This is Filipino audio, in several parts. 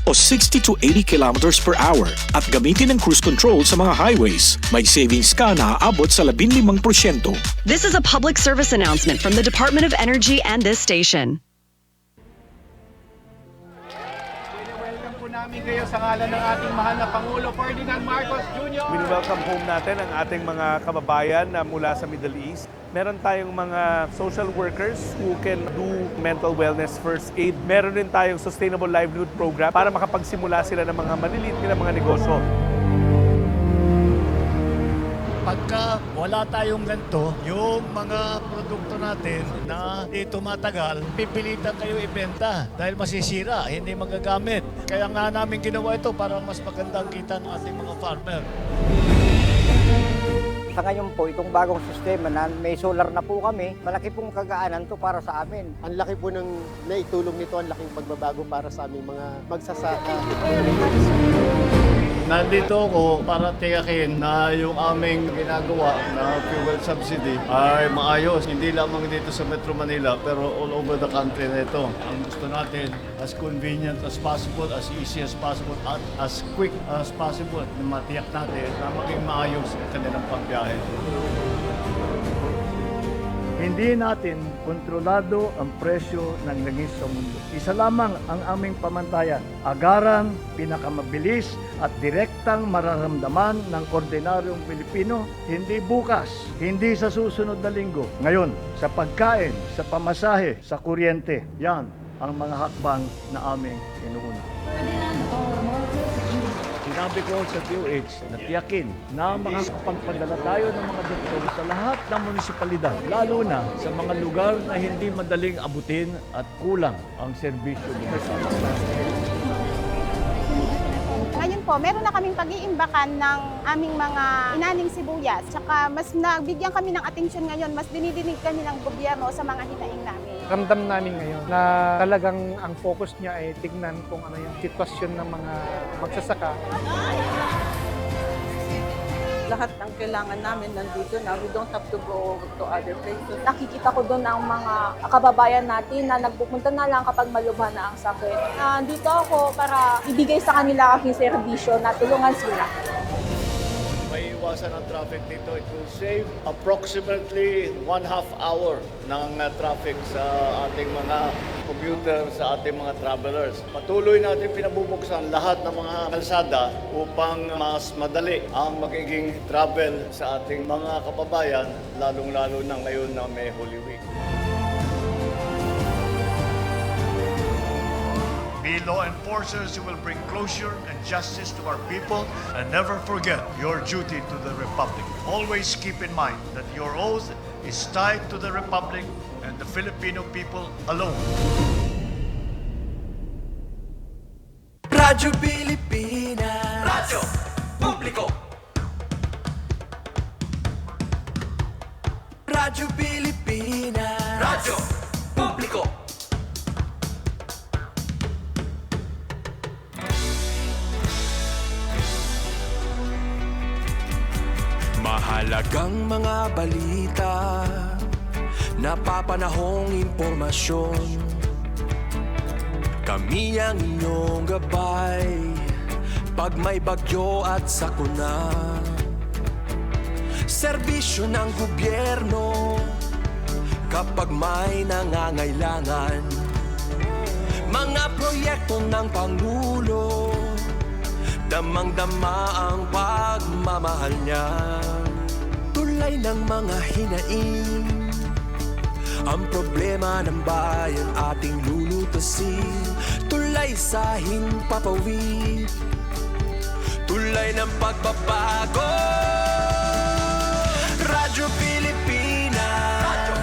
o 60 to 80 kilometers per hour at gamitin ang cruise control sa mga highways. May savings ka na aabot sa 15%. This is a public service announcement from the Department of Energy and this station. Welcome po namin kayo sa ngalan ng ating mahal na Pangulo Ferdinand Marcos Jr. Welcome home natin ang ating mga kababayan na mula sa Middle East. Meron tayong mga social workers who can do mental wellness first aid. Meron din tayong sustainable livelihood program para makapagsimula sila ng mga maliliit na mga negosyo. Pagka wala tayong ganito, yung mga produkto natin na di tumatagal, pipilitan kayo ibenta dahil masisira, hindi magagamit. Kaya nga namin ginawa ito para mas magandang kita ng ating mga farmer. Sa ngayon po, itong bagong sistema na may solar na po kami, malaki pong kagaanan to para sa amin. Ang laki po ng naitulong nito, ang laking pagbabago para sa aming mga magsasaka. Nandito ako para tiyakin na yung aming ginagawa na fuel subsidy ay maayos. Hindi lamang dito sa Metro Manila pero all over the country na ito. Ang gusto natin as convenient as possible, as easy as possible, at as quick as possible na matiyak natin na maging maayos ang kanilang pagbiyahe. Hindi natin kontrolado ang presyo ng langis sa mundo. Isa lamang ang aming pamantayan. Agarang, pinakamabilis at direktang mararamdaman ng ordinaryong Pilipino, hindi bukas, hindi sa susunod na linggo. Ngayon, sa pagkain, sa pamasahe, sa kuryente, yan ang mga hakbang na aming inuuna. Sinabi ko sa DOH na tiyakin na makakapagpadala tayo ng mga doktor sa lahat ng munisipalidad, lalo na sa mga lugar na hindi madaling abutin at kulang ang serbisyo nila. Ngayon po, meron na kaming pag-iimbakan ng aming mga inaning sibuyas. Tsaka mas nabigyan kami ng atensyon ngayon, mas dinidinig kami ng gobyerno sa mga hinaing namin. Ramdam namin ngayon na talagang ang focus niya ay tignan kung ano yung sitwasyon ng mga magsasaka. Lahat ng kailangan namin nandito na. We don't have to go to other places. Nakikita ko doon ang mga kababayan natin na nagpupunta na lang kapag malubha na ang sakit. Dito ako para ibigay sa kanila aking serbisyo na tulungan sila. May iwasan ang traffic dito. It will save approximately 1/2 hour ng traffic sa ating mga commuter, sa ating mga travelers. Patuloy natin pinabubuksan lahat ng mga kalsada upang mas madali ang magiging travel sa ating mga kababayan, lalong-lalo na ngayon na may Holy Week. Be law enforcers who will bring closure and justice to our people, and never forget your duty to the Republic. Always keep in mind that your oath is tied to the Republic and the Filipino people alone. Radyo Pilipinas. Radyo Publiko. Radyo Pilipinas. Radyo Publiko. Mahalagang mga balita, napapanahong impormasyon. Kami ang inyong gabay pag may bagyo at sakuna. Serbisyo ng gobyerno kapag may nangangailangan. Mga proyekto ng Pangulo, damang-dama ang pagmamahal niya. Tulay ng mga hinaing, ang problema ng bayan ating lulutasin. Tulay sa himpapawid, tulay ng pagbabago. Radyo Pilipinas, Radyo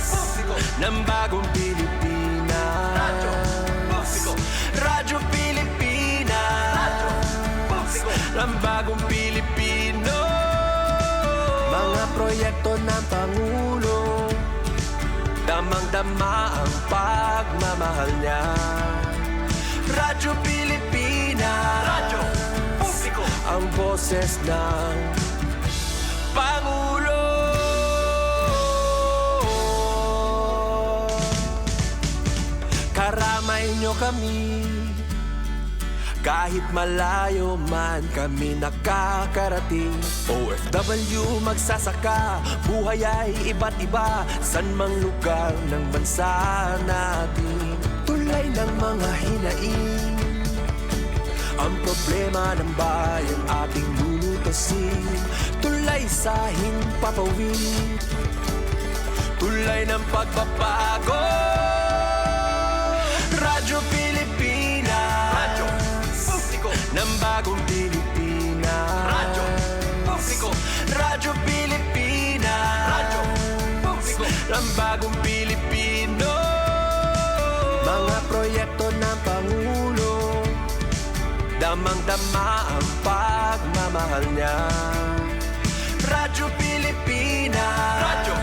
Publiko, ng bagong Pilipinas. Radyo Publiko, Radyo Pilipinas, Radyo Publiko, ng bagong Pilipino. Mga proyekto ng Pangulo, damang-dama ang pagmamahal niya. Radyo Pilipinas, Radyo Publiko, ang boses ng Pangulo. Karamay nyo kami Kahit malayo man kami nakakarating. OFW magsasaka, buhay ay iba't iba, san mang lugar ng bansa natin. Tulay ng mga hinaing, ang problema ng bayan ating lulutasin. Tulay sa himpapawid, tulay ng pagbabago. Radyo Pilipinas, radyo publiko ng bagong Pilipinas. Radyo publiko, Radyo Pilipinas, radyo publiko ng bagong Pilipino. Mga proyekto ng Pangulo, damang-dama ang pagmamahal niya. Radyo Pilipinas, radyo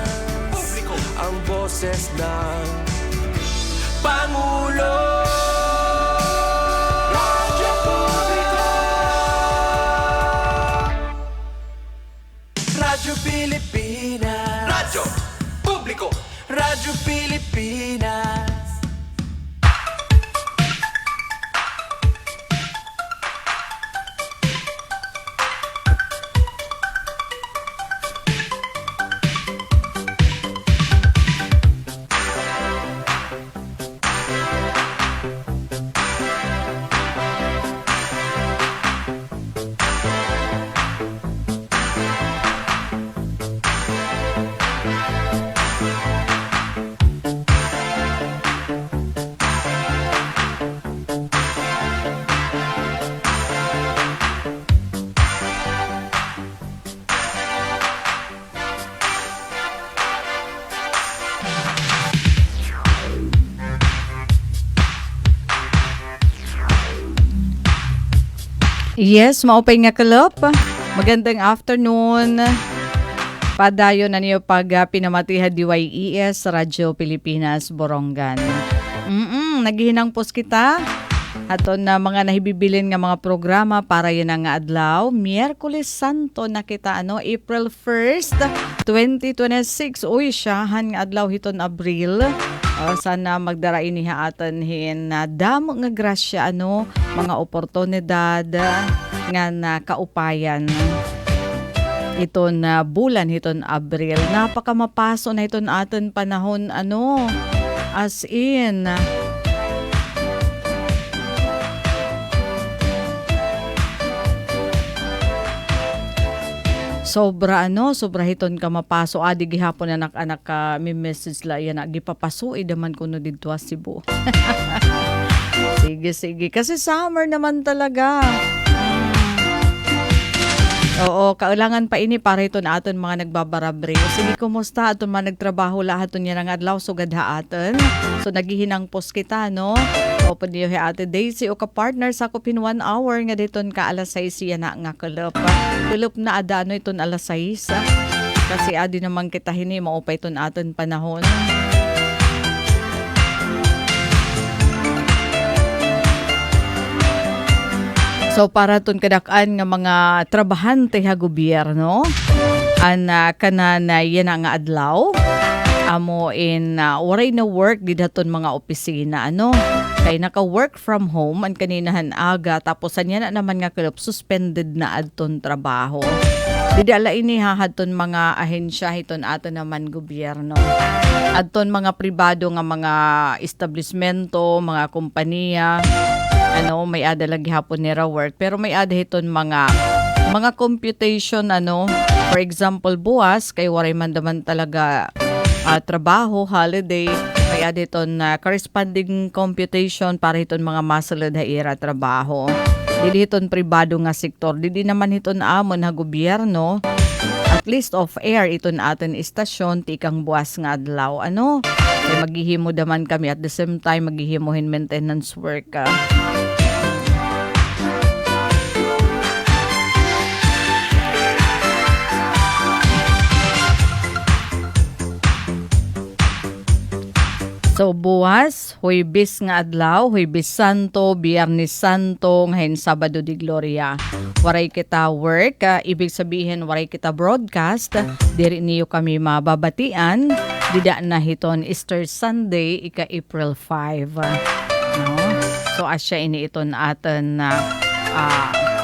publiko, ang boses ng Pangulo. Radyo publiko, Radyo Pilipinas, radyo publiko, Radyo Pilipinas. Yes, maupay nga kalop. Magandang afternoon. Padayon na niyo pag pinamatihan DYES Radyo Pilipinas Borongan. Naghihinangpos kita. Aton na mga nahibibilin nga mga programa para yan ang adlaw. Miyerkules Santo na kita April 1st, 2026. Uy, siyahan nga adlaw hiton Abril. Sana magdara iniha atan hin na damo nga grasya mga oportunidad nga na kaupayan iton na bulan hiton Abril. Napaka mapaso na hiton aton panahon as in sobra hiton ka mapaso adi gihapon anak-anak ka may message la yan gipapasuid naman kuno didto Cebu. Sige kasi summer naman talaga. Oo, kailangan pa ini para iton aton mga nagbabarabre. Sige, kumusta aton mga nagtrabaho lahat ton yan ang adlaw sugad ha aton. So naghihinangpos kita Open niyo Ate Daisy o ka-partner sa kupin 1 hour nga diton ka alas 6 yan nga kalop. Kalop na ada iton alas 6. Kasi adi naman kita hini maupay iton aton panahon. So para ton kadakaan nga mga trabahante ha gobyerno kanana yan nga adlaw amo in waray na work didaton mga opisina kay naka-work from home ang kaninahan aga tapos anya na naman nga kalop suspended na adton trabaho. Didi ala ini hahadton mga ahensya hiton ato naman gobyerno. Adton mga pribado nga mga establishmento, mga kompanya may ada lagi hapon nira work pero may ada hiton mga computation for example buwas kay waray man daman talaga trabaho, holiday, may aditon na corresponding computation para hiton mga masalad haira trabaho. Dili hiton pribado nga sektor, dili naman hiton amon ha gobyerno. At least off air iton aton istasyon tikang buwas nga adlaw. Kay maghihimo daman kami at the same time maghihimuhin maintenance work. So buwas, Huwebes nga adlaw, Huwebes Santo, Biyernes Santo, ngayon Sabado de Gloria. Waray kita work, ibig sabihin waray kita broadcast, diri niyo kami mababatian, dida na hiton Easter Sunday, ika April 5. So asya ini iton aton na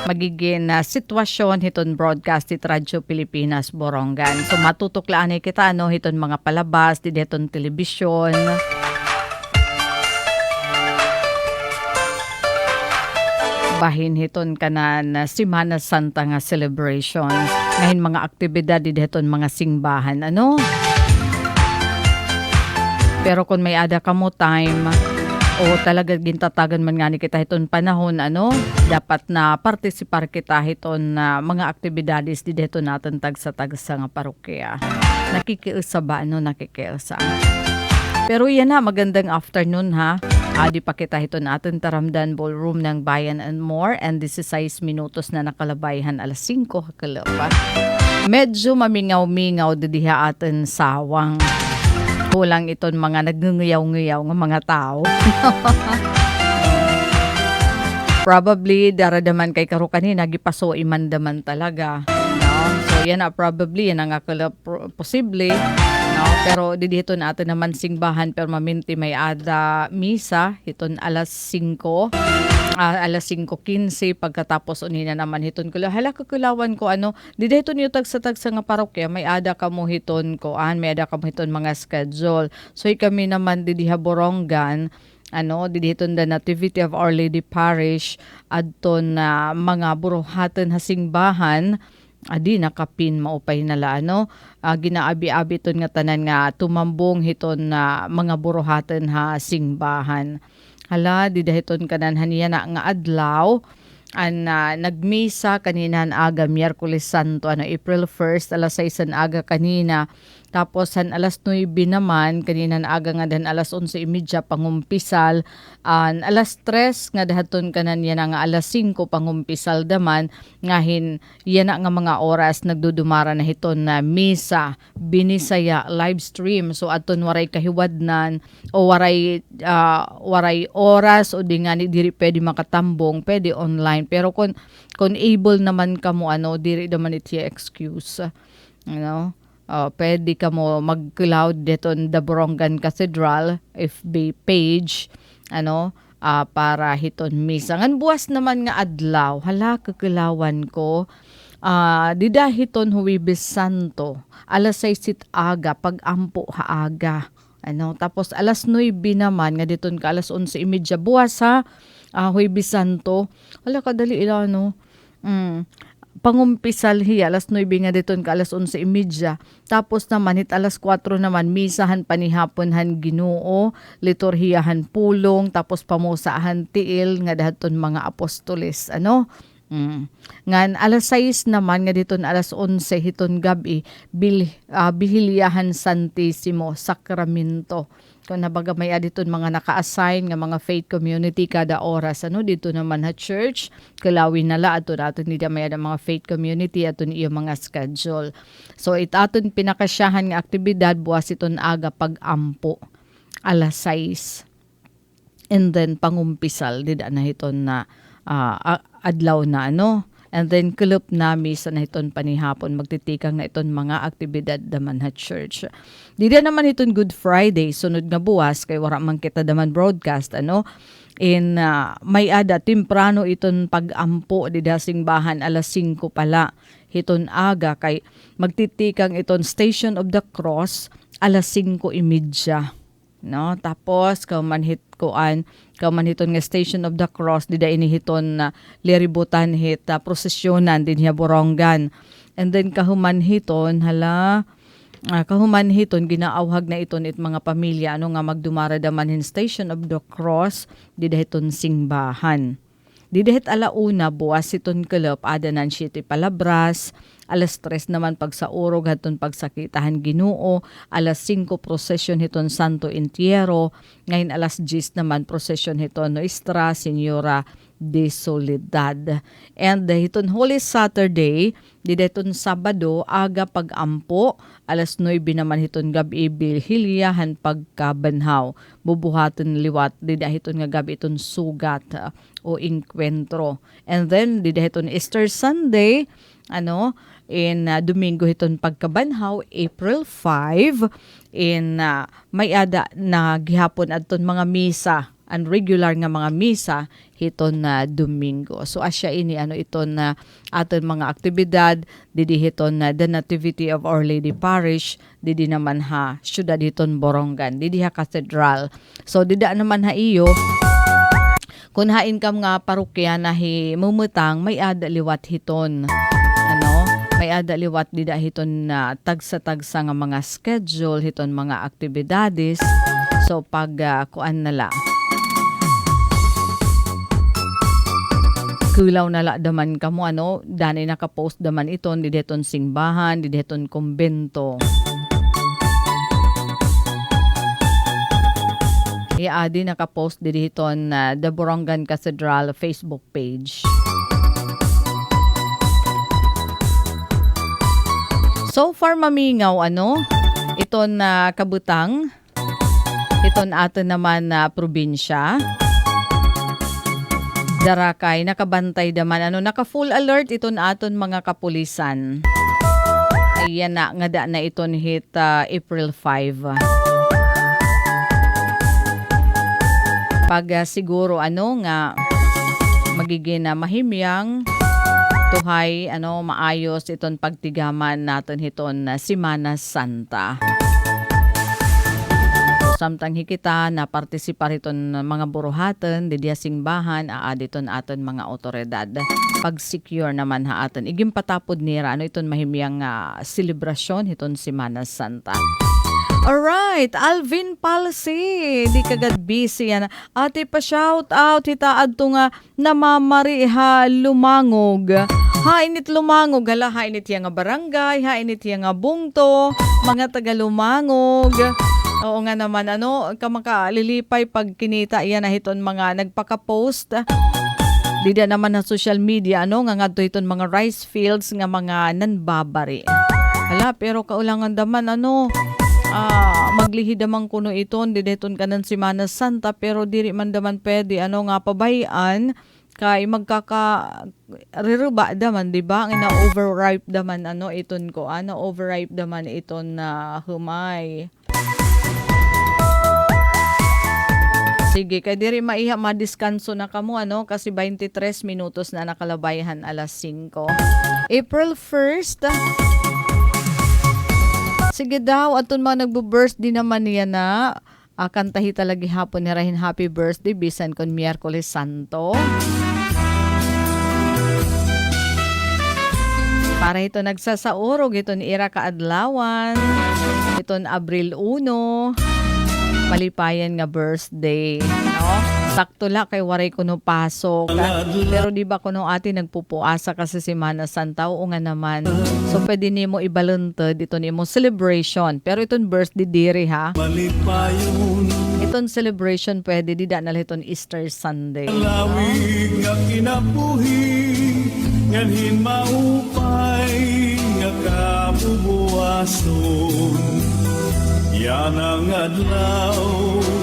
magiging sitwasyon hiton broadcast it Radyo Pilipinas Borongan. So matutuklaan kita hiton mga palabas di hiton telebisyon. Bahin hiton kanan Semana Santa nga celebration. Ngayon mga aktibidad di hiton mga singbahan Pero kung may ada ka mo time o talaga gintatagan man nga ni kita hiton panahon dapat na partisipar kita hiton mga aktibidades di hiton natin tagsa nga parokya. Nakikiusa ba nakikiusa. Pero yan magandang afternoon Di pa kita hito natin Taramdan Ballroom ng Bayan and More and 16 minutos na nakalabayhan 5 kalapa. Medyo mamingaw-mingaw didiha atin sawang. Kulang iton mga nagngunguyaw-nguyaw ng mga tao. Probably daradaman kay karo kanina gipaso imandaman talaga. So yan probably yan ang posible. Pero dito natin naman singbahan pero maminti may ada misa hiton alas 5 alas 5:15 pagkatapos unina naman hiton ko hala kakulawan ko dito niyo tagsa nga parokya may ada kamo hiton ko may ada kamo hiton mga schedule. So kami naman didiha Borongan dito the Nativity of Our Lady Parish adton mga buruhaten hasingbahan adi nakapin maupay nala ginaabi-abi ton nga tanan nga tumambong hiton na mga buruhaten singbahan. Hala di dahiton kanan haniya nga adlaw nagmisa kanina aga Miyerkules Santo April 1st alas 6 aga kanina. Tapos alas 9 naman kanina aga nga dan alas 11:30 pangumpisal alas 3 nga dahaton kanan yan nga alas 5 pangumpisal daman ngahin yan nga mga oras nagdudumara na hiton na misa binisaya live stream. So aton waray kahiwadnan o waray oras o di nga ni diri pwede makatambong pwede online pero kung able naman kamo diri naman iti excuse pwede ka mo mag-cloud dito in the Borongan Cathedral FB page para hiton misa. Ngan buwas naman nga adlaw hala kakilawan ko dida hiton Huwebes Santo alas 6 aga pag-ampo aga tapos alas 9 naman nga diton ka alas 11:30 buwas Huwebes Santo hala kadali pangumpisal hiya alas 9 nga diton ka alas 11:30 tapos naman alas 4 naman misahan panihaponhan Ginoo liturhiyahan pulong tapos pamusahan tiil nga dahaton mga apostoles ngan alas 6 naman nga diton alas 11 hiton gabi bihilyahan Santissimo Sacramento. Kung nabaga may aditon mga naka-assign nga mga faith community kada oras dito naman church kalawin nala ato nida may ada mga faith community aton iyo mga schedule. So aton pinakasyahan nga aktibidad buwas iton aga pag-ampo alas 6 and then pangumpisal dida na hiton na adlaw na and then kulop nami sa nahiton panihapon magtitikang na iton mga aktibidad daman church. Dida naman iton Good Friday sunod nga buwas kay wara man kita daman broadcast in may ada temprano iton pag-ampo dida singbahan alas 5 pala hiton aga kay magtitikang iton Station of the Cross alas 5:30 tapos kauman hiton nga Station of the Cross dida inihiton na liributan prosesyonan din hiya Borongan and then kahuman hiton ginaawhag na iton mga pamilya nga magdumara daman hin Station of the Cross dida hiton singbahan. Didahit alauna buwas iton kelop adanan siya palabras, alas 3 naman pagsaurog haton pagsakitahan Ginoo, alas 5 prosesyon hiton Santo Entierro, ngayon alas 10 naman prosesyon hiton Nuestra Señora de Soledad. And hiton Holy Saturday, dideton Sabado aga pag-ampo, alas 9 naman hiton gabi bilhilyahan pagkabanhaw, bubuhaton liwat didahiton nga gabi iton sugat o inkwentro. And then didahiton Easter Sunday, in Domingo hiton pagkabanhaw, April 5, in may ada na gihapon adton mga misa, ang regular nga mga misa hiton na Domingo. So asya ini iton na aton mga aktibidad didi hiton na The Nativity of Our Lady Parish, didi naman ha syudad hiton Borongan, didi ha Cathedral. So dida naman ha iyo kun hain kam nga parokya na mumutang may ada liwat hiton. May ada liwat dida hiton na tagsa-tagsa nga mga schedule hiton mga aktibidades. So pag kuan nala kulaw nala daman kamo dani naka-post daman iton didi hiton simbahan, didi hiton kumbento. Iadi naka-post didi hiton The Borongan Cathedral Facebook page. So far mamingaw iton kabutang, iton aton naman na probinsya. Darakay nakabantay daman naka full alert iton aton mga kapulisan. Ayan na nga da na iton hit April 5. Pag siguro nga magiging mahimyang tuhay maayos iton pagtigaman natin hiton Semana Santa. Samtang hikita na partisipar iton mga buruhaten didiya singbahan aaditon aton mga otoridad. Pag secure naman ha aton igim patapod nira iton mahimyang selebrasyon hiton Semana Santa. Alright, Alvin Palsi, di kagad busy yan. Ate pa shout out, hitaad to nga namamari ha lumangog. Hainit lumangog, hala hainit yang nga barangay, hainit yang nga bungto, mga taga lumangog. Oo nga naman, kamakalilipay pag kinita iyan na hiton mga nagpaka-post. Dida naman na social media, nga to hiton mga rice fields nga mga nanbabari. Hala, pero kaulangan daman, maglihid damang kuno iton dideton kanan Semana Santa pero diri man daman pwede nga pabayan kay magkaka riruba daman di ba nga overripe daman iton ko overripe daman iton na humay. Sige kay diri maiha madiskanso na kamo kasi 23 minutos na nakalabayhan alas 5. April 1st. Sige daw, aton mga nagbo-birthday naman niya na kantahi talagi hapon ni Rahin happy birthday bisan kon Miyerkules Santo. Para ito nagsasaurog, ito ni Ira Kaadlawan, ito Abril 1, malipayan nga birthday. Sakto la kay waray kuno pasok. Pero di ba kuno ati nagpupuasa kasi Semana Santa o nga naman. So pwede nimo ibaluntad dito nimo celebration. Pero iton birthday diri ha. Iton celebration pwede di na iton Easter Sunday. Lawig nga kinabuhi nganhin maupay nga kabubuason. Yan ang adlaw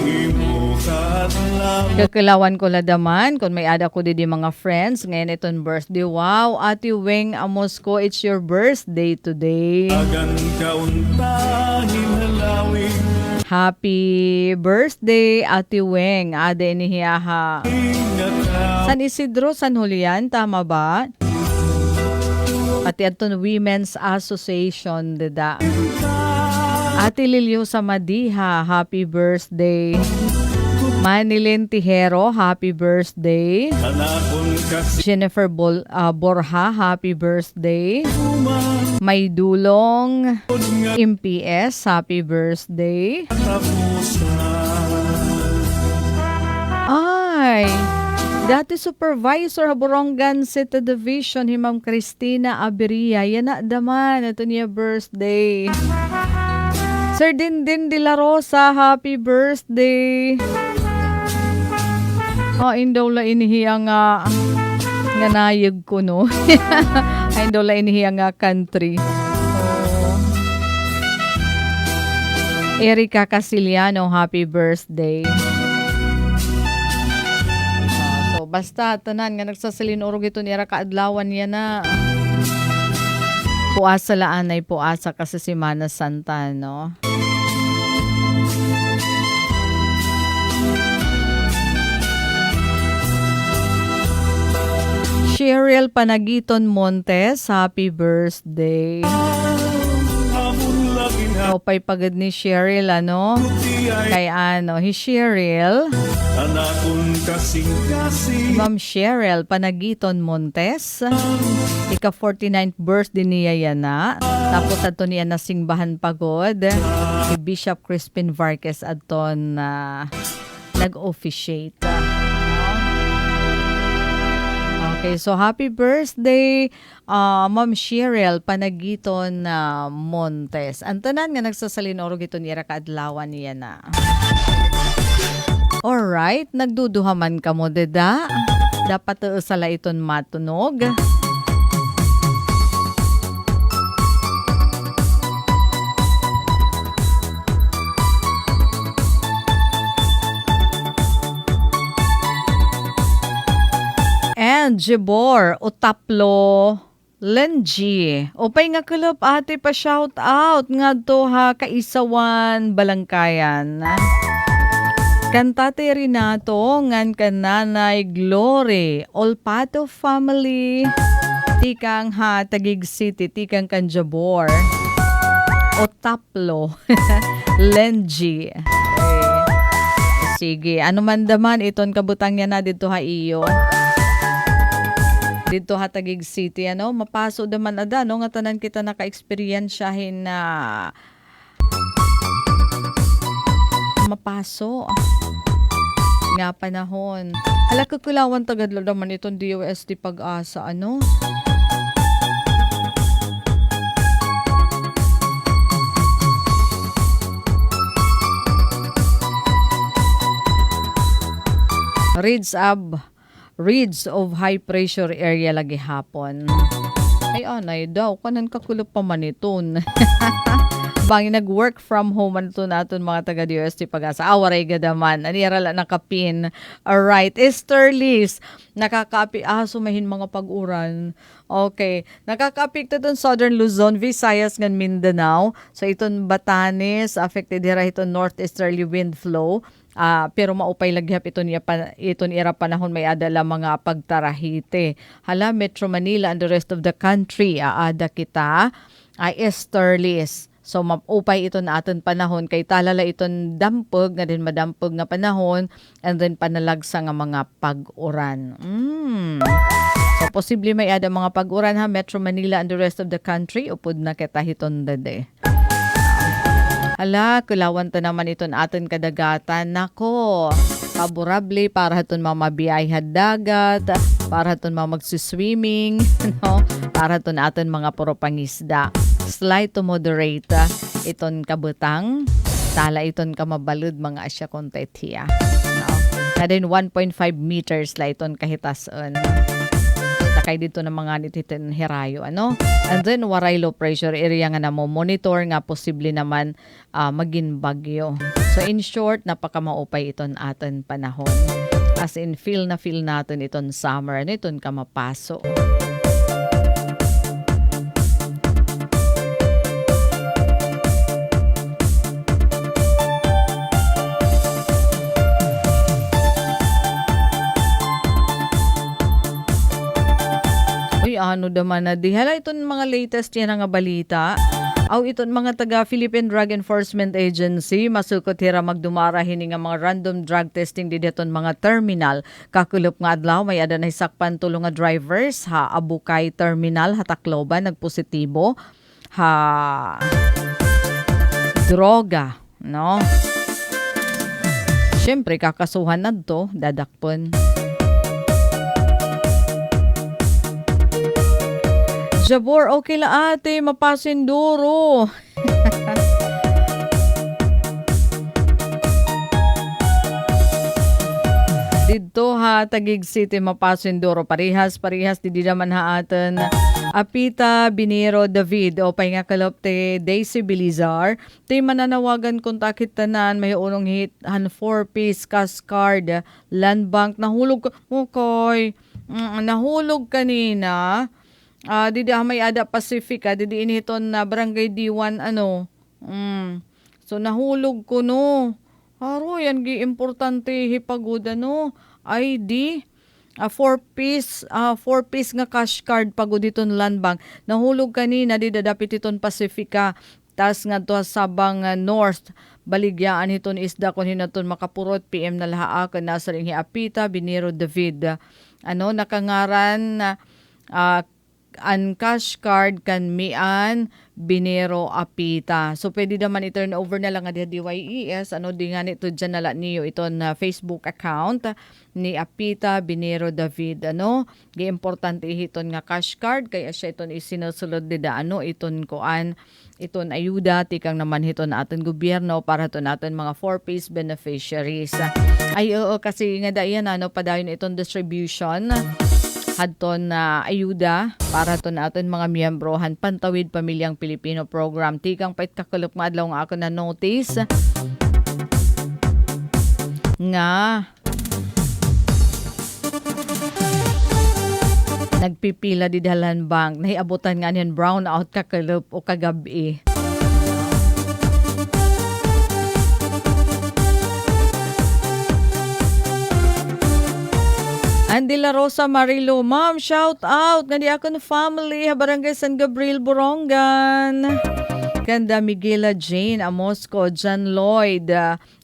imo kadlaw. Kakalawan ko la daman kung may ada ko di mga friends ngayon iton birthday. Wow, Ate Weng Amosco, it's your birthday today. Agan kauntahin halawig. Happy birthday Ate Weng. Ade niya ha. San Isidro, San Julian, tama ba? Pati aton Women's Association dida. Ate Lilio Samadiha, happy birthday. Manilyn Tijero, happy birthday. Jennifer Borja, happy birthday. May Dulong MPS, happy birthday. Ay, dati Supervisor Borongan City Division, Ma'am Cristina Aberia, yan na daman, ito niya birthday. Sir Dindin de la Rosa, happy birthday. Indaw la inihiya nga nayag ko no. Indaw la inihiya nga country. Erika Casiliano, happy birthday. So basta tanan nga nagsasalinurog ito ni Erika Adlawan yan na. Puasa laan ay puasa kasi Semana Santa, no? Cheryl Panagiton Montes, happy birthday. Opay pagad ni Cheryl, ano? Kay Cheryl. Ma'am Cheryl Panagiton Montes. Ika 49th birthday niya yan na. Tapos ato niya na singbahan pagod. Si Bishop Crispin Vargas aton nag-officiate. Okay, so happy birthday, Ma'am Cheryl Panagiton Montes. Ang tanan nga nagsasalinoro gito niya kaadlawan niya na. Alright, nagduduhaman ka mo, deda. Dapat sala iton matunog. And Jibor Utaplo Lenji. Opay nga kulop ate pa shout out nga to ha kaisawan Balangkayan. Kantate Renato ngan kananay Glory Olpato family. Tikang ha Taguig City tikang Kanjabor. Otaplo Lenji. Okay. Sige, ano man daman iton kabutang niya na dito ha iyo. Dito ha Taguig City, ano, mapaso daman ada, no, nga tanan kita naka-experiensyahin na mapaso nga panahon. Hala kukulawan tagadlo naman itong DOST Pag-asa, ano? Reads of high pressure area lagi hapon. Ay anay daw, kanan kakulop pa man iton. Bangin nag-work from home ano naton mga taga-DOST Pag-asa. Awaray gadaman. Anirala nakapin. Alright. Esther Liz. Nakakaapi. Sumahin mga pag-uran. Okay. Nakakaapikto itong Southern Luzon, Visayas, ngan Mindanao. So iton Batanes. Affected dira iton northeasterly wind flow. Pero maupay laghap iton ira panahon may adala mga pagtarahite. Hala, Metro Manila and the rest of the country. Aada kita. Esther Liz. So maupay ito na aton panahon kay talala iton dampog nga din madampog nga panahon and then panalagsa nga mga pag-uran. So posible may ada mga pag-uran ha Metro Manila and the rest of the country upod na kita hiton dade. Hala, kulawan ta naman iton aton kadagatan. Nako, favorable para haton mamabiyay dagat, para haton magsiswimming, no? Para haton aton mga puro pangisda. Slight to moderate iton kabutang tala iton kamabalud mga asya kontet hiya. No? Na din 1.5 meters la iton kahitason. Takay dito ng mga nititin hirayo, ano? And then waray low pressure area nga na mo monitor nga posible naman maging bagyo. So in short, napaka maupay iton aton panahon. As in feel natin iton summer, ano iton kamapaso. Ano daman na di. Hala, iton mga latest yan nga balita. Aw iton mga taga Philippine Drug Enforcement Agency masukot hira magdumara hini nga mga random drug testing dideton mga terminal. Kakulop nga adlaw may ada na hisakpan tulo nga drivers ha Abukay Terminal ha Tacloban nagpositibo ha droga, no? Syempre kakasuhan nadto dadakpon. Jabor, okay la ate, mapasinduro. Dito ha, Taguig City, mapasinduro. Parihas di naman ha atin. Apita Binero David, o pay nga kalopte Daisy Bilizar. Te mananawagan kung takit tanan, may unong hit, 4-piece cash card, land bank, nahulog nahulog kanina. Didi may ada Pacific didi initon na barangay D1 ano. So nahulog ko no. Haro yan gi importante hipagud ano ID. 4 piece nga cash card pagod iton Land Bank. Nahulog kanina di dadapit iton Pacifica. Tas nga to sabang North. Baligyaan iton isda kun hinaton makapurot PM na lahaa kan nasa ring Apita Binero David. Nakangaran ang cash card kan Mian Binero Apita. So pwede naman i-turn over na lang nga DYES. Di nga nito dyan nala niyo iton Facebook account ni Apita Binero David. Gi-importante iton nga cash card kaya siya iton isinusulod dida iton kuan iton ayuda tikang naman hiton aton gobyerno para to naton mga 4-piece beneficiaries. Ay oo kasi nga dayan padayon iton distribution hadton na ayuda para to naton mga miyembrohan Pantawid Pamilyang Pilipino program. Tikang pait kakulop nga adlaw nga ako na notice nga nagpipila di Dalan Bank. Nahiabutan nga niyan brown out kakulop o kagabi. Andy La Rosa Marilo, Ma'am, shout out nga di ako na family, Barangay San Gabriel, Borongan. Ganda Miguela Jane Amosco, John Lloyd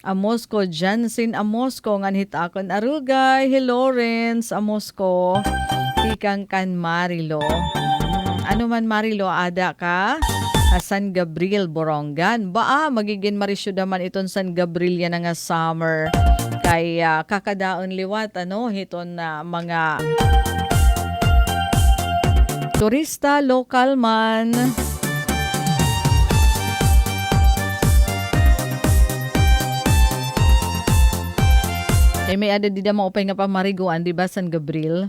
Amosco, Jansin Amosco, nganhit akon Arugay, Lawrence Amosco, tikang kan Marilo. Ano man Marilo, ada ka? San Gabriel, Borongan. Magiging marisyo naman iton San Gabriel yan nga summer. Kay kakadaon liwat hiton na mga turista local man. May ada di mo upay nga pamariguan di ba San Gabriel?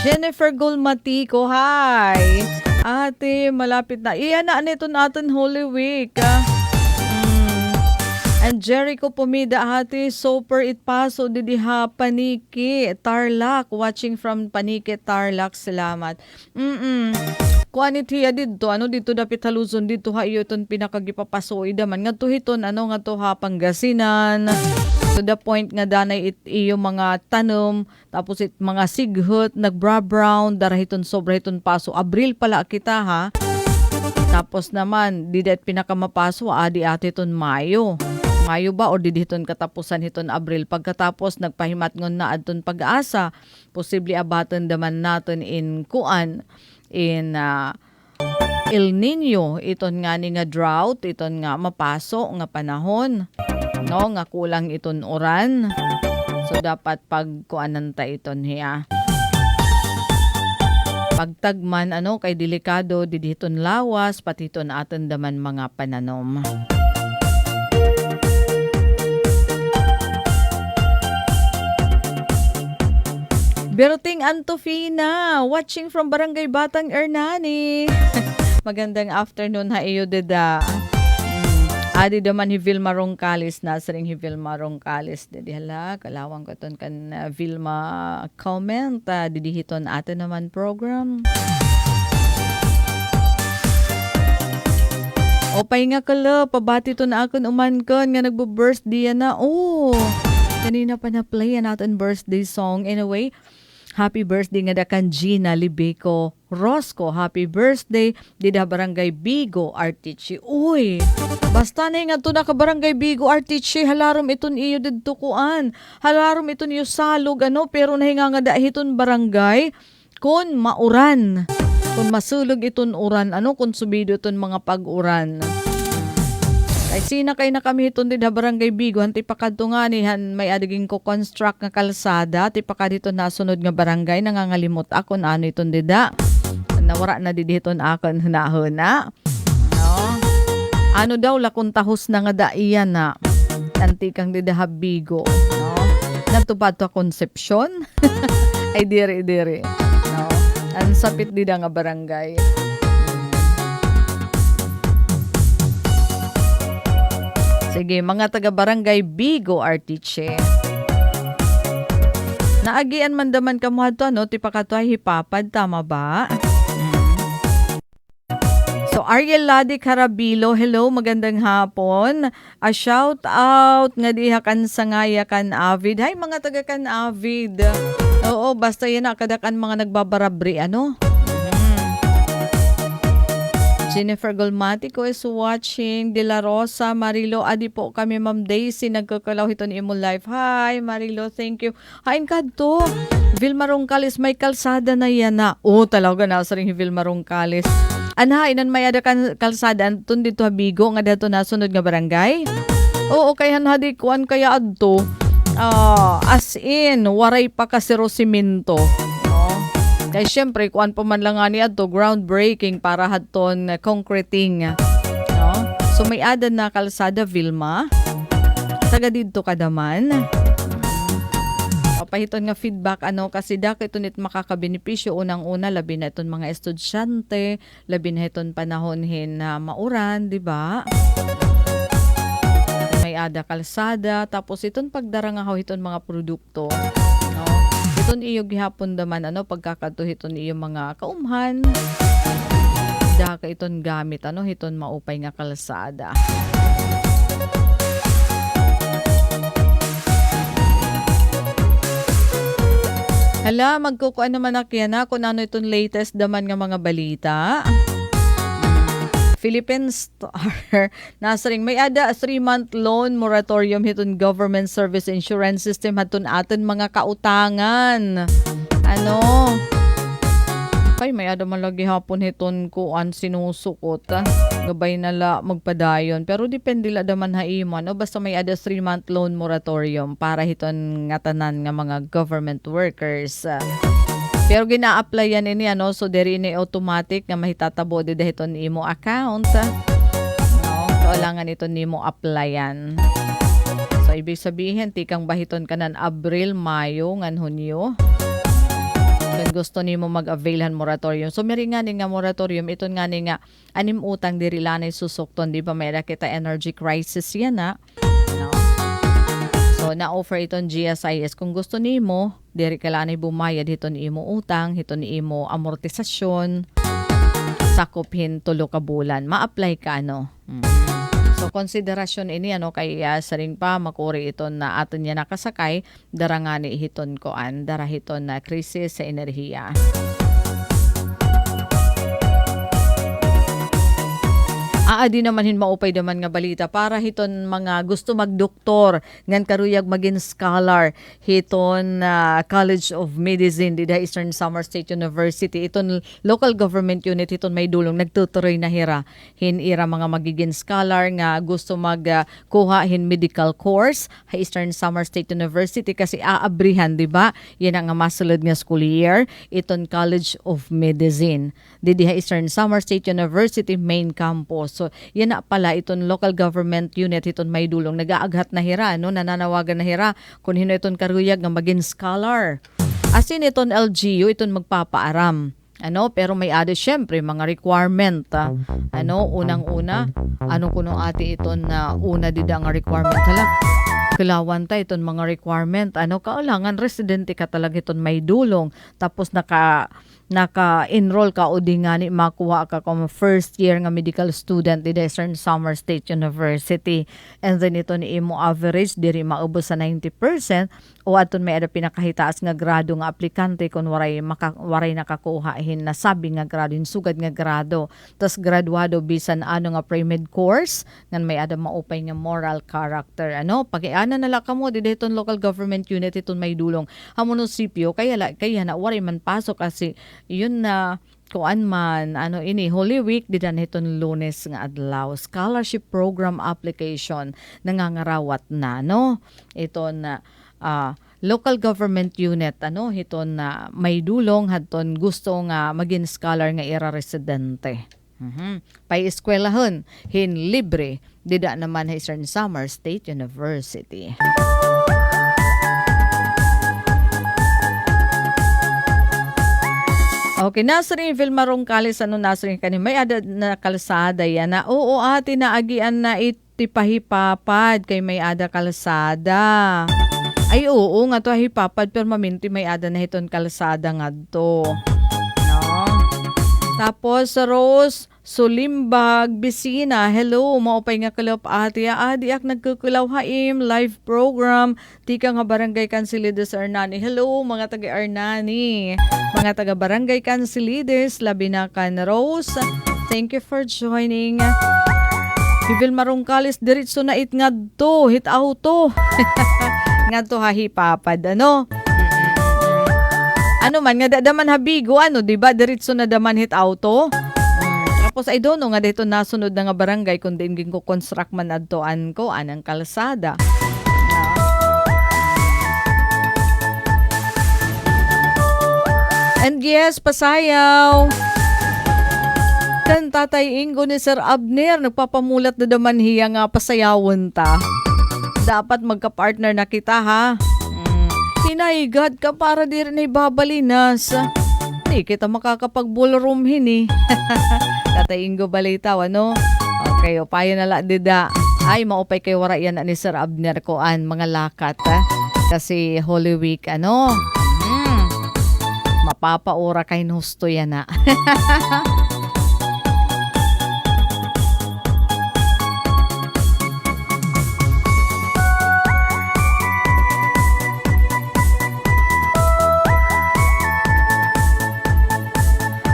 Jennifer Golmatico, hi. Ate, malapit na. Iyan na ito natin Holy Week. And Jericho Pumida, ate, super itpaso didiha Paniki, Tarlac. Watching from Paniki, Tarlac. Salamat. Kuanit hiya dito, dito dapit haluzon dito ha iyo itong pinakagipapasoy daman. Nga to hiton, nga to ha Pangasinan. To the point nga danay iyo mga tanom, tapos mga sighut, nagbra-brown, darahiton sobra hiton paso. Abril pala kita ha. Tapos naman, didet pinakamapaso, adi ate iton Mayo. Mayo ba o diditon katapusan hiton Abril. Pagkatapos nagpahimat ngon na adton pag-asa, posible abaton daman natin in El Nino, iton nga ni nga drought, iton nga mapaso nga panahon, nga kulang iton uran. So dapat pagkuanan ta iton hiya. Pagtagman kay delikado diditon lawas pati iton aton daman mga pananom. Berting Antofina, watching from Barangay Batang Ernani. Magandang afternoon ha iyo deda. Adi daman hi Vilma Rongcalis, nasaring hi Vilma Rongcalis. Dedi hala, kalawang ko ton kan Vilma comment. Didihiton ato naman program. Opay nga kala, pabati to na akon umankon nga nagbo-birthday na. Kanina pa na-play natin birthday song. Anyway, happy birthday nga dakan Gina Libeco Rosco. Happy birthday dida Barangay Bigo Artichi. Uy, basta na nga to na ka Barangay Bigo Artichi. Halarom iton iyo didto kuan. Halarom iton iyo salog pero nahinga nga dahiton barangay kun mauran. Kung masulog iton uran, kung subido iton mga pag-uran. Ay sina kay na kami iton dida Barangay Bigo, hanti pa kadto nga nihan may adaging ko construct nga kalsada, ti pa kadito nasunod nga barangay, nangangalimot akon iton dida. Nawara na diditon akon hunahuna. Ano daw lakon tahos na nga daiyan na. Antikang dida Bigo, Natupad to Concepcion. Ay diri. Ang sapit dida nga barangay. Sige, mga taga-Barangay Bigo Artiche. Naagian man daman kamuha to, ti pakatoy hipapad, tama ba? So, Ariel Ladi Carabilo, hello, magandang hapon. A shout out nga diha kan sangaya kan Avid. Hay mga taga kan Avid. Oo, basta yan na kadakan mga nagbabarabri, ano? Jennifer Golmatico is watching. De La Rosa, Marilo, adi po kami Ma'am Daisy, nagkakalaw ito ni Imo Life. Hi, Marilo, thank you. Hain ka to. Vilma Roncalis, may kalsada na yan na. Oh, talaga na sa ring Vilma Roncalis. Ana, inan may ada kan kalsada antun dito Habigo, nga dato nasunod nga barangay. Oo, kaya hadi kuan kaya adto. As in, waray pa kasi simento. Kaya syempre, kuan pa man lang nga niya to, groundbreaking para haton concreting. No? So may ada na kalsada Vilma. Taga dito ka naman. Pahiton nga feedback kasi dak ito nit makakabenepisyo unang-una labi na iton mga estudyante, labi na iton panahonhin na mauran, di ba? May ada kalsada, tapos iton pagdarangaw iton mga produkto. No? Iton iyo gihapon daman pagkakatuhiton iyo mga kaumhan. Daka iton gamit hiton maupay nga kalsada. Hala, magkukuan naman na kung ano itong latest daman nga mga balita. Philippine Star, nasaring may ada 3-month loan moratorium hiton government service insurance system haton aton mga kautangan. Kay may ada malagi hapon hiton kuan sinusukot. Gabay nala magpadayon pero depende la daman haiman basta may ada 3-month loan moratorium para hiton nga tanan nga mga government workers. Pero gina-applyan ini so diri ni automatic nga mahitatabo did hiton imo account. Kailangan ito nimo applyan. So ibig sabihin tikang bahiton kanan Abril, Mayo ngan Hunyo. Kung gusto nimo mag-availhan moratorium. So meri nga ni nga moratorium iton nga ni nga anim utang diri lanay susukton di ba may kita energy crisis yan na. So na-offer iton GSIS kung gusto nimo diri kailangan bumayad hiton imo utang, hiton imo amortisasyon sakuphin 3 ka bulan. Ma-apply ka So konsiderasyon ini kay saring pa makuri iton na aton niya nakasakay darangani hiton koan darahiton na krisis sa enerhiya. Di naman hin maupay daman nga balita para hiton mga gusto magdoktor ngan karuyag magin scholar hiton College of Medicine dida Eastern Samar State University iton local government unit hiton may dulong nagtutuloy na hira hin ira mga magiging scholar nga gusto magkuha hin medical course ha Eastern Samar State University kasi aabrihan di ba yan ang masulod nga school year iton College of Medicine didi ha Eastern Samar State University main campus. So yan na pala iton local government unit iton may dulong nagaaghat na hira nananawagan na hira kung hino iton karuyag nga maging scholar. Asin iton LGU iton magpapaaram. Pero may ade syempre mga requirement. Unang-una kuno ati iton na una dida nga requirement Kailangan ta iton mga requirement. Kailangan residente ka talaga iton may dulong. Tapos naka-enroll ka o di nga ni makuha ka kung first year nga medical student di Eastern Samar State University. And then ito ni imo average diri maubos sa 90% o aton may ada pinakahitaas nga grado nga aplikante kung waray nakakuha hin nasabi nga grado sugad nga grado. Tas graduado bisan nga pre-med course ngan may ada maupay nga moral character. Pakiana nala kamo di iton local government unit iton may dulong ha munisipyo kaya na waray man pasok kasi yun na kuan man ini Holy Week didan hiton Lunes nga adlaw scholarship program application nangangarawat na iton local government unit hiton na may dulong hadton gusto nga maging scholar nga ira residente. Pay eskwelahon hin libre dida naman sa Eastern Samar State University. Okay, nasaring Vilma Roncalis nasaring kanin may ada na kalsada yan na oo ati naagian na itipahipapad kay may ada kalsada. Ay oo nga to hipapad pero maminti may ada na hiton kalsada nga to. Tapos Rose Sulimbag, Bisina. Hello, maupay nga kalop ati. Adi ak nagkukulaw haim live program. Tika nga Barangay Kansilides Arnani. Hello, mga taga Arnani. Mga taga Barangay Kansilides, labi na kan Rose. Thank you for joining. Hibil marungkalis diritso na ngadto, hit auto. Ngadto hahipapad, ano? Ano man, nga daman habigo, ano, diba? Diritso na daman hit auto. Tapos, I don't know, nga dito nasunod na nga barangay, kung din ko construct man adtoan ko, anang kalsada. And yes, pasayaw. Kan Tatay Ingo ni Sir Abner, nagpapamulat na daman hiya nga pasayawon ta. Dapat magka-partner na kita, ha? Hinayigad ka para di rin ibabalinas. Di kita makakapag-ballroom hini. Tatay Ingo balitaw, ano? Okay, o payo na lang dida. Ay, maupay kayo wara yan ni Sir Abner koan, mga lakat. Kasi Holy Week, ano? Mapapaura kay husto yan, na.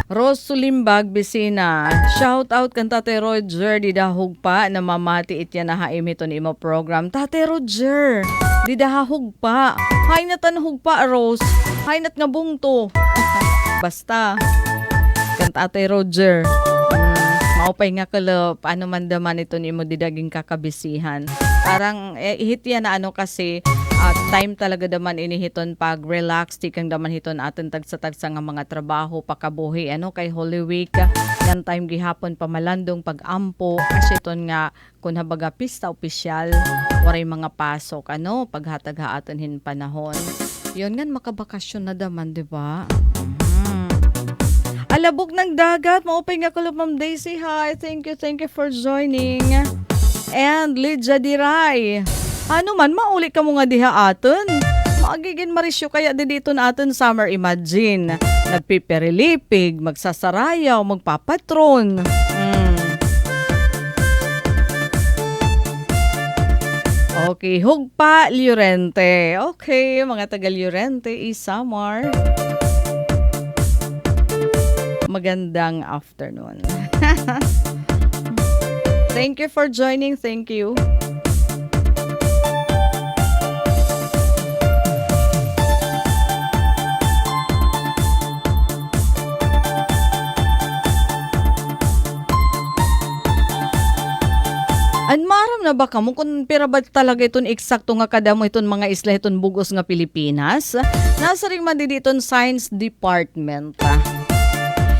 Rose Sulimbag, Bisina. Shout out kan Tate Roger, di dahog pa, namamati itya na haim ito ni imo program. Tate Roger, di dahog pa. Hay nat anhog pa, Rose. Hay nat nga bungto. Basta, kan Tate Roger. Maupay nga kalop, ano man daman ito ni imo didaging kakabisihan. Parang ihit yan na ano kasi, time talaga daman inihiton pag relax, tikang daman hiton atin tagsa-tagsa nga mga trabaho, pakabuhi, ano, kay Holy Week, yan time gihapon pamalandong pag-ampo, kasi iton nga, kung habaga pista opisyal, waray mga pasok, ano, paghatag-haaton hin panahon. Yun nga, makabakasyon na daman, di ba? Alabog ng dagat, maupay nga kalop, Ma'am Daisy, hi, thank you for joining. And Lydia Diray, ano man, mauli ka mo nga diha atin. Magiging marisyo kaya dito na atin Summer Imagine. Nagpiperilipig, magsasarayaw, magpapatron. Okay, Hugpa Llorente. Okay, mga taga Llorente, Isamar. Magandang afternoon. Thank you for joining. Thank you. Anmaram na ba kamo kung pira ba talaga iton eksakto nga kadamo iton mga isla iton bugos nga Pilipinas? Nasa ring man diton Science Department.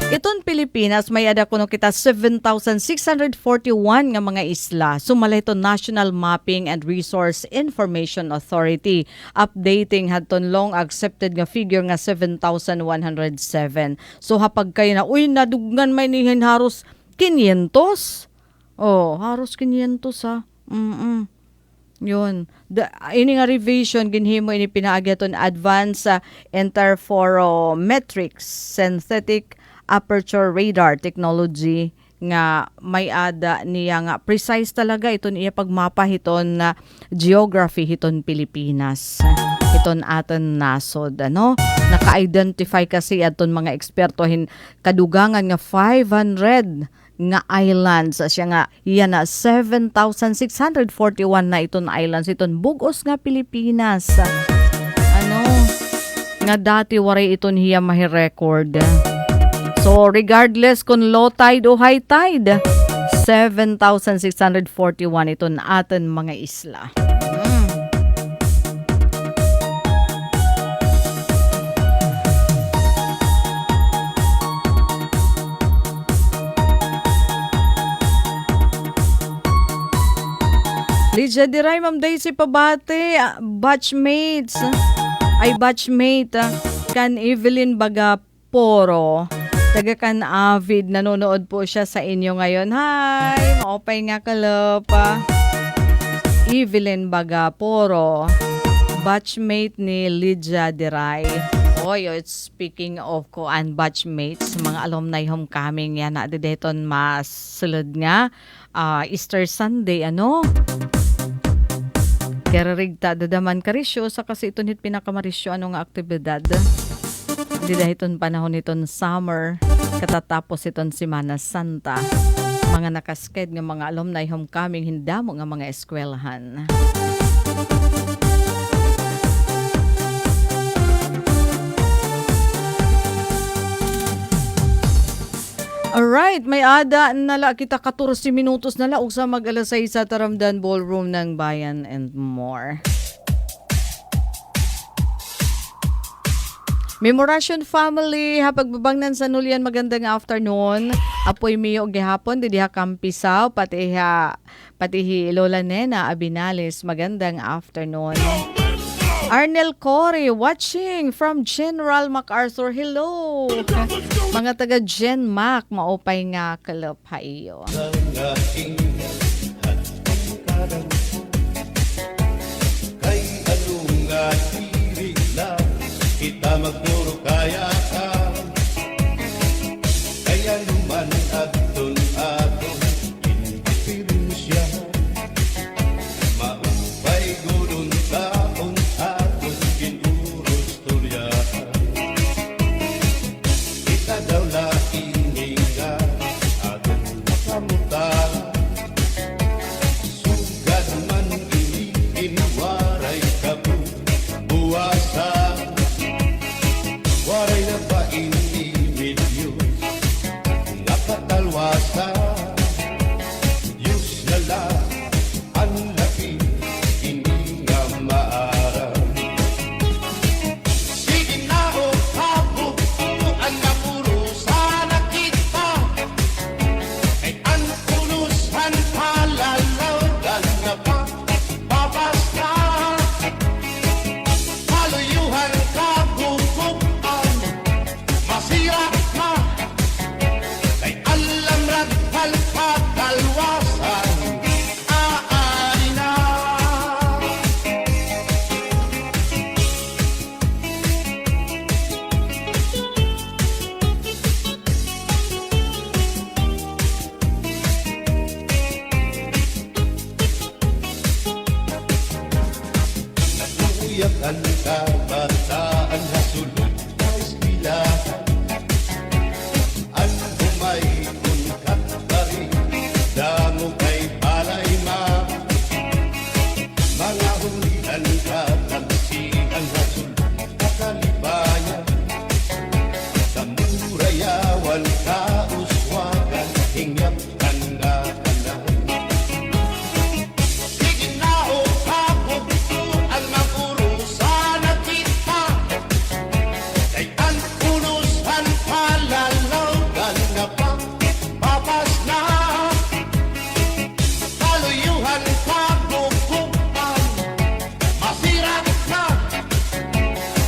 Iton Pilipinas may ada kuno kita 7,641 nga mga isla. Sumala iton National Mapping and Resource Information Authority. Updating hadton long accepted nga figure nga 7,107. So hapag kayo na, uy, nadugnan may nihin haros 500. Oh, haros 500 ha. Yun. Ini nga revision ginhimo ini pinaagyaton advanced interferometrics synthetic aperture radar technology nga may ada niya nga precise talaga iton iya pagmapa hiton na geography hiton Pilipinas. Hiton aton nasod, ano? Naka-identify kasi aton mga eksperto kadugangan nga 500 nga islands. Siya nga, yan na 7,641 na iton islands. Iton bugos nga Pilipinas. Ano? Nga dati waray iton hiya mahi-record. So, regardless kung low tide o high tide, 7,641 iton aton mga isla. Lydia Diray, Ma'am Daisy Pabate, batchmates, batchmate, kan Evelyn Bagaporo, taga kan Avid, nanonood po siya sa inyo ngayon. Hi, maopay nga kalop. Evelyn Bagaporo, batchmate ni Lydia Diray. Oy, it's speaking of kuan batchmates, mga alumni homecoming yan na dedeton mas sulod nga Easter Sunday ano. Kararigta dadaman karisyo sa kasi ito nit pinakamarisyo ano nga aktibidad. Di dahiton panahon iton summer katatapos iton Semana Santa. Mga nakasked nga mga alumni homecoming hindamo nga mga eskwelahan. Alright, may ada nala kita 14 minutos nala ug sa mag-alasay sa Taramdan Ballroom ng Bayan and more. Memoration family, hapagbabangnan sa Nulian, magandang afternoon. Apoy miyo gihapon diha Kampisaw, pati Lola Nena Abinales, magandang afternoon. Arnel Corey watching from General MacArthur. Hello. Mga taga Gen Mac, maupay nga kalop haiyo. Kay anong nga tirig na kita magduro kaya ka. Kaya naman aton indifirensya. Maupay gulong taon aton kinuros tulya. Kita daw laking nga aton makamuta. Sugad man iniwaray kabu buwasa. Waray na ba intimidyo nakatalwasa. Diyos na lang ang laki hindi nga maaram. Sige na o kabuk ang napuro sana kita. Ay ang punusan palalaw na pa babasta. Haluyuhan kabukupan masira ka. Kay alam raghal pagkalwasan aari na. Naguyak ang kabataan na sulod na eskwelahan. Ang humay unkat pa rin damo kay palay ma. Mga hulihan katamsihan na sulod na kalibayan. Kamurayawan kauswagan hingyap kanda-kanda. Sige na o kabukto ang mapuro sana kita. Kay ang punusan palalaw na pa papas na. Kaluyuhan kabukupan masira ka.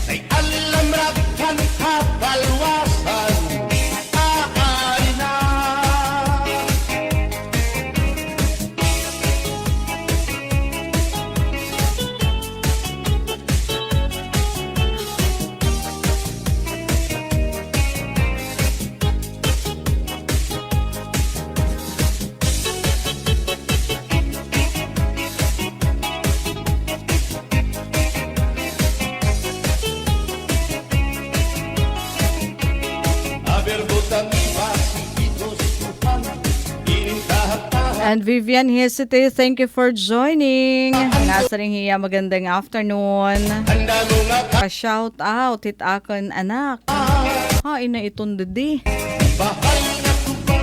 Kay alam raghal kapalwasan aari na. Aberbutang ibasikitos Tuhan ining kahatahan. And Vivian Hesite, thank you for joining. Nasa ring hiya, magandang afternoon. Handa mo nga Pa-shout out, hit akon anak. Ha, ina itong didi. bahal na tuba,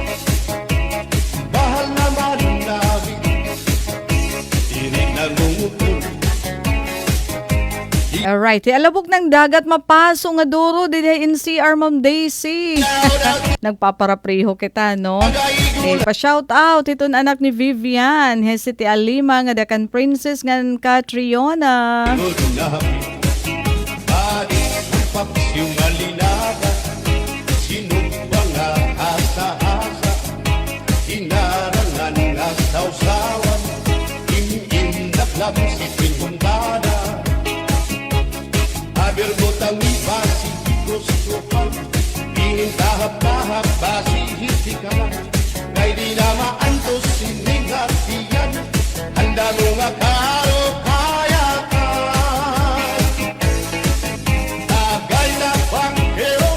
bahal na malunabi. Tinig na lumupul. Alright, alabog ng dagat mapaso nga duro didi NCR Ma'am Daisy. Nagpaparapreho kita, no? Pa-shout out iton anak ni Vivian, Hesiti Alima nga dakan princess ngan Catriona. Yung alinaga, sinubang nga asa-asa, inarangan nga sausawan, in-in-naklap si Pinpuntada. Aberbutang ibasi, ginustuhan. Inintahap-tahap basihiti ka man, ngay di na maantos siningat iyan. Handa mo nga karo kaya ka. Tagay na bangkero,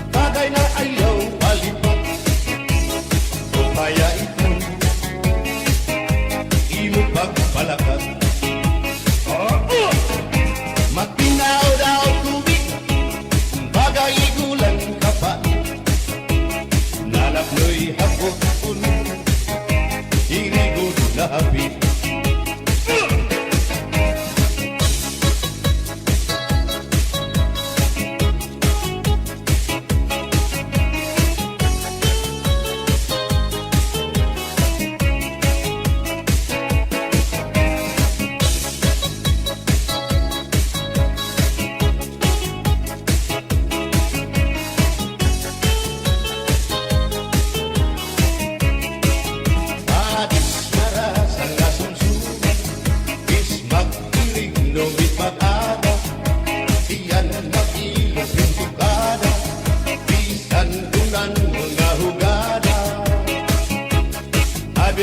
tagay na ayaw palipat. O kaya ito, imo pagpalakat. Magpinaw daw tubig, bagay igulan ka pa. Nalapnoy hapot puno, hirigod na hapit.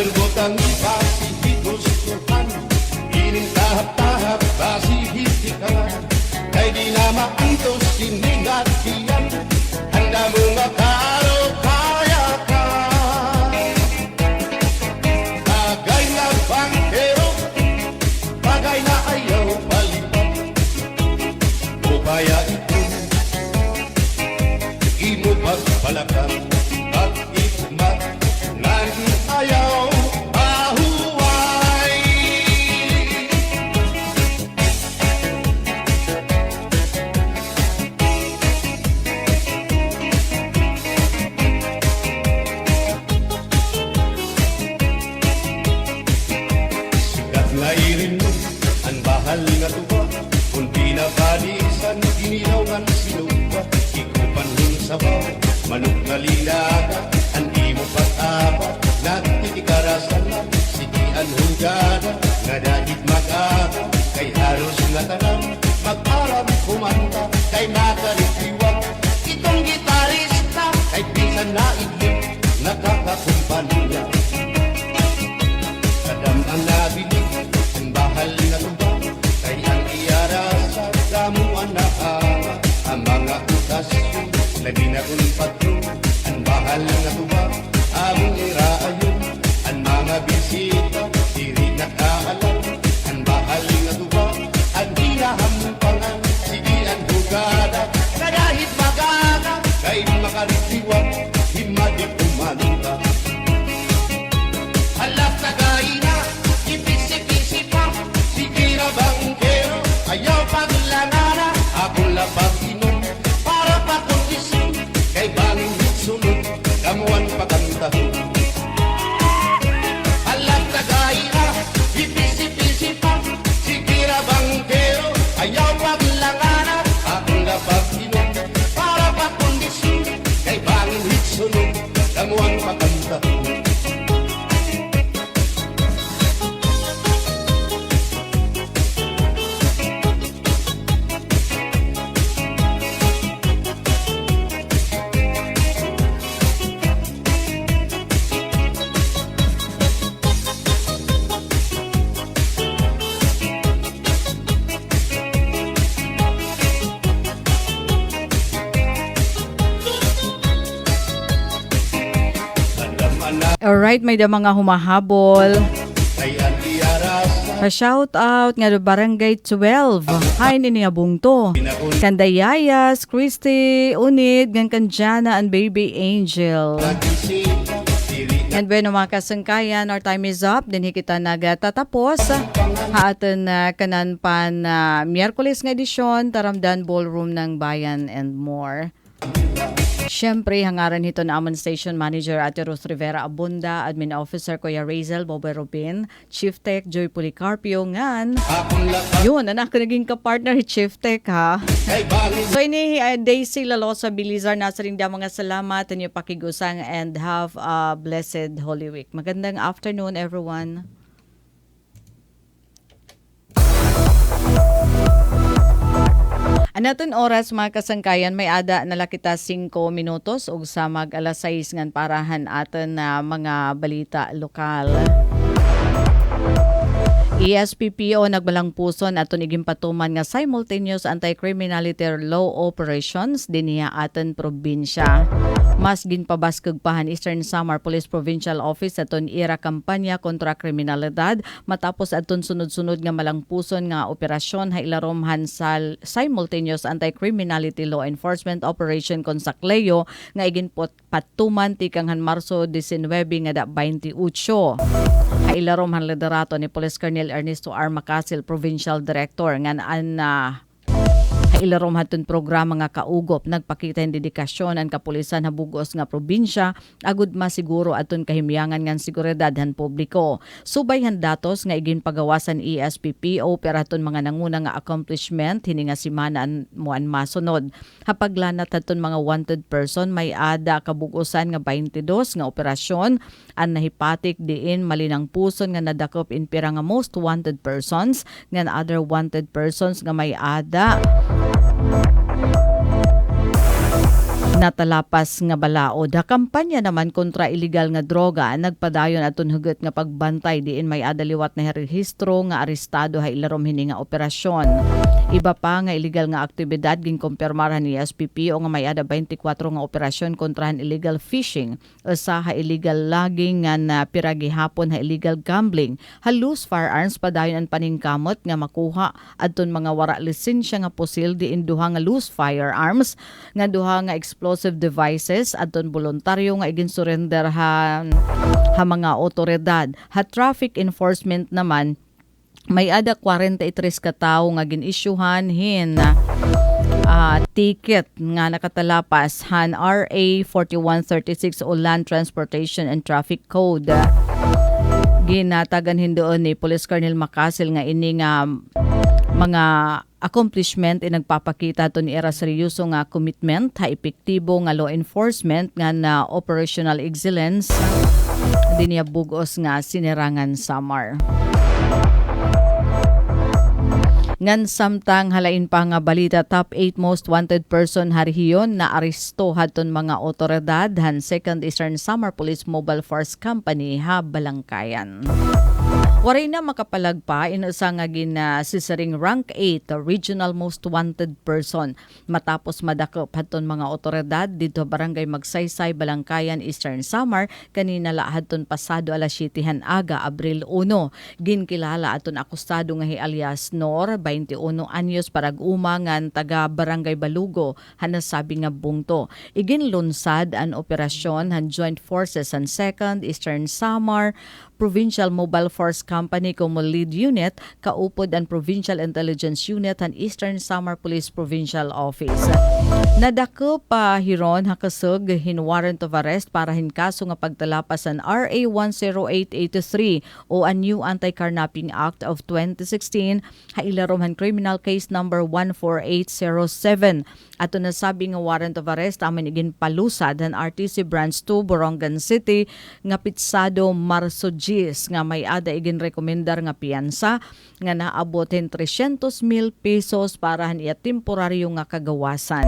Butang ipasihigos tuhan, inintahap-tahap basihitikan. Kay di na maantos siningat iyan, handa mo nga karo kaya ka. Bagay na bangkero, bagay na ayaw palipat. O kaya ito, imo pagpalakan at ikmat nan ayaw mahuway. Sikat nga irin mo ang bahal nga tuwa, kung pinapalisan ginilawan sinuwa. Ikupan nun sabaw, manok nga lilaga, ang imo pag-apat, nagtitikarasan na, sigian hugada, nga dahit mag-aga, kay haros nga tanan, mag-arab kumanta, kay nakalitiwag, itong gitarista, kay pinsan na idlip, nakakakumpanya. Kadam ang nabilig, ang bahal na tuba, kay ang iarasa, damuan na ama, ang mga utasyon, lagi na kung patro, ang bahal na tuba, among iraayon, ang mga bisita, diri nakaalam, ang bahal na tuba, ang hinahampangan, sige ang hugada, kadahit magaga, kay makaritiwag, himadi kumanta. Alat na gaina, ipisi-pisi pa, sige na bangkero, ayaw paglangana, akong lapag inom, para pakundisin, kay bangin sunod, damuan pagantahon. Alat na gaina, ipisi-pisi pa, sige na bangkero, ayaw paglangana, akong lapag inom, para pakundisin, kay bangin sunod, damuan pagantahon. Alright, may da mga humahabol. Pa-shout out nga do Barangay 12. Hi nini nga bungto. Kandayayas, Christy, Unid, gan Kanjana, and Baby Angel. And bueno mga kasangkayan, our time is up. Din kita nagatatapos. Haatan kanan pan Miyerkules nga edisyon, Taramdan Ballroom ng Bayan and more. Siyempre, hangaran hito na Amon Station Manager Ate Ruth Rivera Abunda, Admin Officer Kuya Razel Bobe Robin, Chief Tech Joy Policarpio ngan. Yun, anak ko naging kapartner Chief Tech ha. So ini Daisy Lalosa Bilizar, nasa rin mga salamat inyo pakigusang and have a blessed Holy Week. Magandang afternoon everyone. Anaton oras mga kasangkayan, may ada na kita 5 minutos ug sa mag alas 6 ngan parahan aton na mga balita lokal. ESPPO nagbalang puson aton iging patuman nga simultaneous anti-criminality law operations dinhiya aton probinsya. Mas ginpabaskog pahan Eastern Samar Police Provincial Office aton ira kampanya kontra kriminalidad matapos aton sunod-sunod nga malangpuson nga operasyon hailaromhan sa simultaneous anti-criminality law enforcement operation kon sa Cleo nga iging patuman tikanghan Marso 19 nga da 28. Hailaromhan liderato ni Police Colonel Ernesto R. Macasil, Provincial Director nga ilarom hatun programa nga kaugop nagpakita ng dedikasyon ang kapulisan habugos nga probinsya agud masiguro aton kahimyangan nga seguridad han publiko. Subayhan datos nga igin pagawasan ESPPO peraton mga nanguna nga accomplishment hini nga semana muan masunod. Hapaglanat aton mga wanted person may ada kabugosan nga 22 nga operasyon ang nahipatik diin malinang puson nga nadakop in pira nga most wanted persons nga other wanted persons nga may ada natalapas nga balaod. Ha kampanya naman kontra illegal nga droga nagpadayon aton hugot nga pagbantay diin may adaliwat na rehistro nga arestado ha ilarom hini nga operasyon. Iba pa nga illegal nga aktibidad ginkumpirmahan ni SPPO nga may ada 24 nga operasyon kontrahan illegal fishing, usa ha illegal logging nga na piragi hapon ha illegal gambling, ha loose firearms padayon ang paningkamot nga makuha adton mga wara lisensya nga pusil diin duha nga loose firearms nga duha nga explosive devices adton voluntaryo nga igin surrender ha mga otoridad. Ha traffic enforcement naman may ada 43 ka tawo nga gin-isyuhan hin ticket nga nakatalapas han RA 4136 o Land Transportation and Traffic Code. Ginatagan hindoon ni Police Colonel Macasil nga ini nga mga accomplishment nagpapakita to ni era seryoso nga commitment ha epektibo nga law enforcement nga na operational excellence dinya bugos nga sinirangan Samar. Ngan samtang halain pa nga balita top 8 most wanted person harihiyon na aresto hadton mga otoridad han 2nd Eastern Samar Police Mobile Force Company ha Balangkayan. Waray na makapalagpa inusa nga ginasisaring rank 8 regional most wanted person matapos madakop hadton mga otoridad dito barangay Magsaysay Balangkayan Eastern Samar kanina la hadton pasado alas 7 aga Abril 1. Ginkilala aton akusado nga alias Nor 21 anyos parag-umangan taga Barangay Balugo hanasabi nga bungto. Igin lunsad ang operasyon han Joint Forces han 2nd Eastern Samar Provincial Mobile Force Company como lead unit kaupod ang Provincial Intelligence Unit han Eastern Samar Police Provincial Office. Nadako pa hiron hakasug hin warrant of arrest para hin kaso nga pagtalapas ang RA 10883 o a New Anti-Carnapping Act of 2016 hailarom han criminal case number 14807. Ato nasabi nga warrant of arrest aman igin palusad han RTC Branch 2 Borongan City nga pitsado Marso nga may ada igin rekomendar nga piyansa nga naabot 300,000 pesos para iya temporaryo nga kagawasan.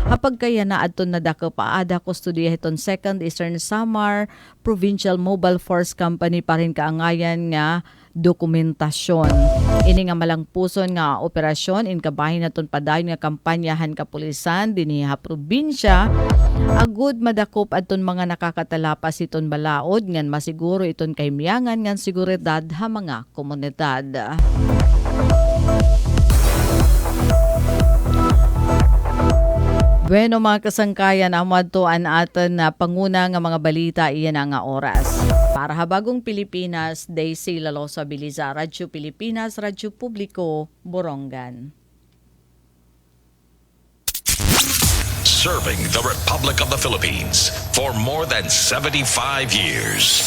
Hapag kaya na adton nadako paada kustodiya hiton 2nd Eastern Samar Provincial Mobile Force Company pa rin kaangayan nga dokumentasyon. Ini nga malangpuson nga operasyon in kabahin naton padayon nga kampanyahan kapulisan dinhi ha probinsya agud madakop adton mga nakakatalapas iton balaod ngan masiguro iton kahimyangan ngan seguridad ha mga komunidad. Bueno mga kasangkayan, amad to an aton na panguna nga mga balita iyan nga oras. Para habagong Pilipinas, Daisy Lalosa Biliza, Radyo Pilipinas, Radyo Publiko, Borongan. Serving the Republic of the Philippines for more than 75 years.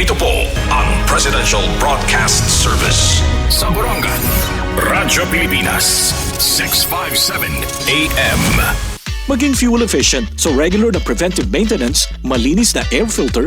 Ito po ang Presidential Broadcast Service sa Borongan, Radyo Pilipinas, 657 AM. Maging fuel efficient so regular na preventive maintenance, malinis na air filter,